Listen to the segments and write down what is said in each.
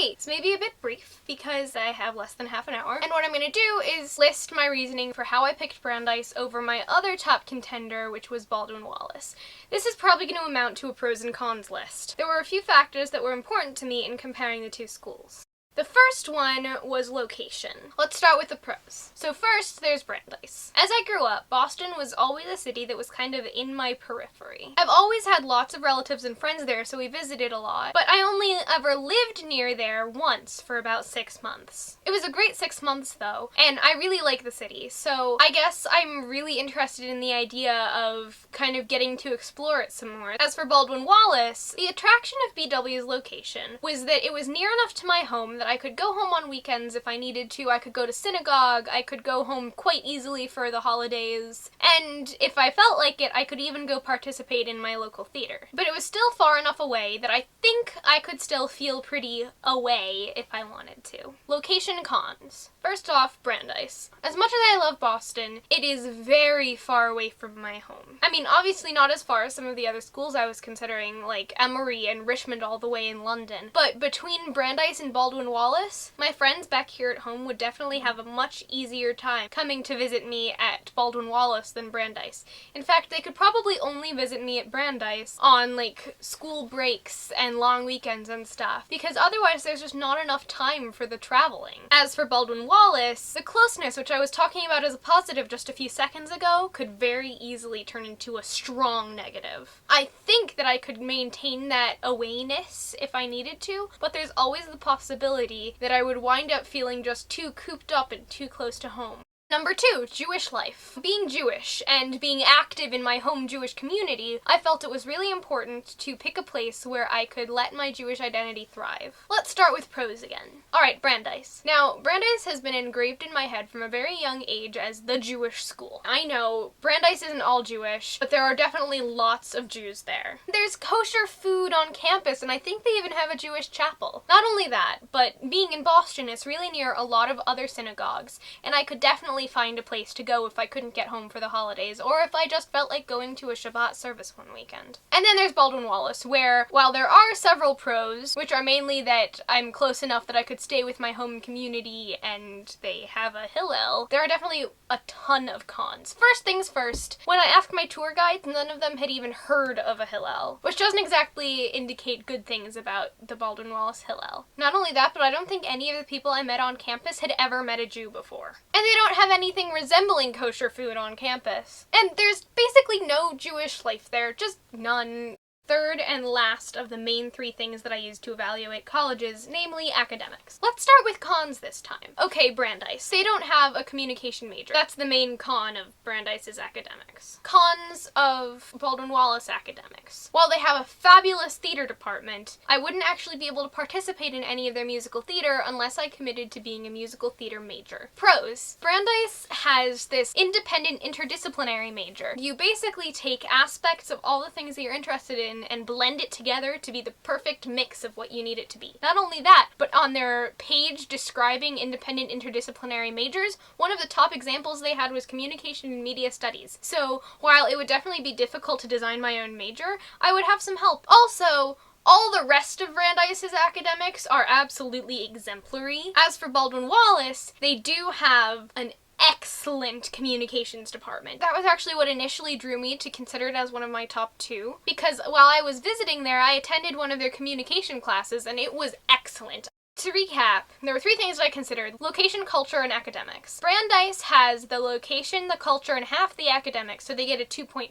Okay, it's maybe a bit brief because I have less than half an hour, and what I'm gonna do is list my reasoning for how I picked Brandeis over my other top contender, which was Baldwin-Wallace. This is probably going to amount to a pros and cons list. There were a few factors that were important to me in comparing the two schools. The first one was location. Let's start with the pros. So first, there's Brandeis. As I grew up, Boston was always a city that was kind of in my periphery. I've always had lots of relatives and friends there, so we visited a lot, but I only ever lived near there once for about 6 months. It was a great 6 months though, and I really like the city, so I guess I'm really interested in the idea of kind of getting to explore it some more. As for Baldwin-Wallace, the attraction of BW's location was that it was near enough to my home that I could go home on weekends if I needed to. I could go to synagogue, I could go home quite easily for the holidays, and if I felt like it, I could even go participate in my local theater. But it was still far enough away that I think I could still feel pretty away if I wanted to. Location cons. First off, Brandeis. As much as I love Boston, it is very far away from my home. I mean, obviously not as far as some of the other schools I was considering, like Emory and Richmond all the way in London, but between Brandeis and Baldwin-Wallace, my friends back here at home would definitely have a much easier time coming to visit me at Baldwin-Wallace than Brandeis. In fact, they could probably only visit me at Brandeis on, like, school breaks and long weekends and stuff, because otherwise there's just not enough time for the traveling. As for Baldwin-Wallace, the closeness, which I was talking about as a positive just a few seconds ago, could very easily turn into a strong negative. I think that I could maintain that awayness if I needed to, but there's always the possibility that I would wind up feeling just too cooped up and too close to home. Number 2, Jewish life. Being Jewish and being active in my home Jewish community, I felt it was really important to pick a place where I could let my Jewish identity thrive. Let's start with pros again. Alright, Brandeis. Now, Brandeis has been engraved in my head from a very young age as the Jewish school. I know, Brandeis isn't all Jewish, but there are definitely lots of Jews there. There's kosher food on campus, and I think they even have a Jewish chapel. Not only that, but being in Boston, it's really near a lot of other synagogues, and I could definitely find a place to go if I couldn't get home for the holidays, or if I just felt like going to a Shabbat service one weekend. And then there's Baldwin-Wallace, where, while there are several pros, which are mainly that I'm close enough that I could stay with my home community and they have a Hillel, there are definitely a ton of cons. First things first, when I asked my tour guides, none of them had even heard of a Hillel, which doesn't exactly indicate good things about the Baldwin-Wallace Hillel. Not only that, but I don't think any of the people I met on campus had ever met a Jew before. And they don't have anything resembling kosher food on campus. And there's basically no Jewish life there, just none. Third and last of the main 3 things that I use to evaluate colleges, namely academics. Let's start with cons this time. Okay, Brandeis. They don't have a communication major. That's the main con of Brandeis's academics. Cons of Baldwin-Wallace academics. While they have a fabulous theater department, I wouldn't actually be able to participate in any of their musical theater unless I committed to being a musical theater major. Pros. Brandeis has this independent interdisciplinary major. You basically take aspects of all the things that you're interested in and blend it together to be the perfect mix of what you need it to be. Not only that, but on their page describing independent interdisciplinary majors, one of the top examples they had was communication and media studies. So while it would definitely be difficult to design my own major, I would have some help. Also, all the rest of Brandeis's academics are absolutely exemplary. As for Baldwin-Wallace, they do have an excellent communications department. That was actually what initially drew me to consider it as one of my top 2, because while I was visiting there, I attended one of their communication classes, and it was excellent. To recap, there were 3 things that I considered: location, culture, and academics. Brandeis has the location, the culture, and half the academics, so they get a 2.5.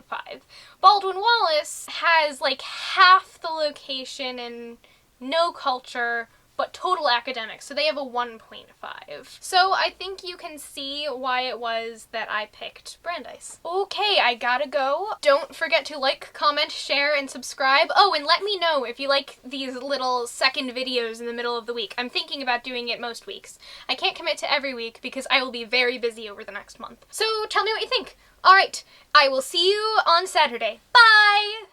Baldwin-Wallace has like half the location and no culture, but total academics, so they have a 1.5. So I think you can see why it was that I picked Brandeis. Okay, I gotta go. Don't forget to like, comment, share, and subscribe. Oh, and let me know if you like these little second videos in the middle of the week. I'm thinking about doing it most weeks. I can't commit to every week because I will be very busy over the next month. So tell me what you think. Alright, I will see you on Saturday. Bye!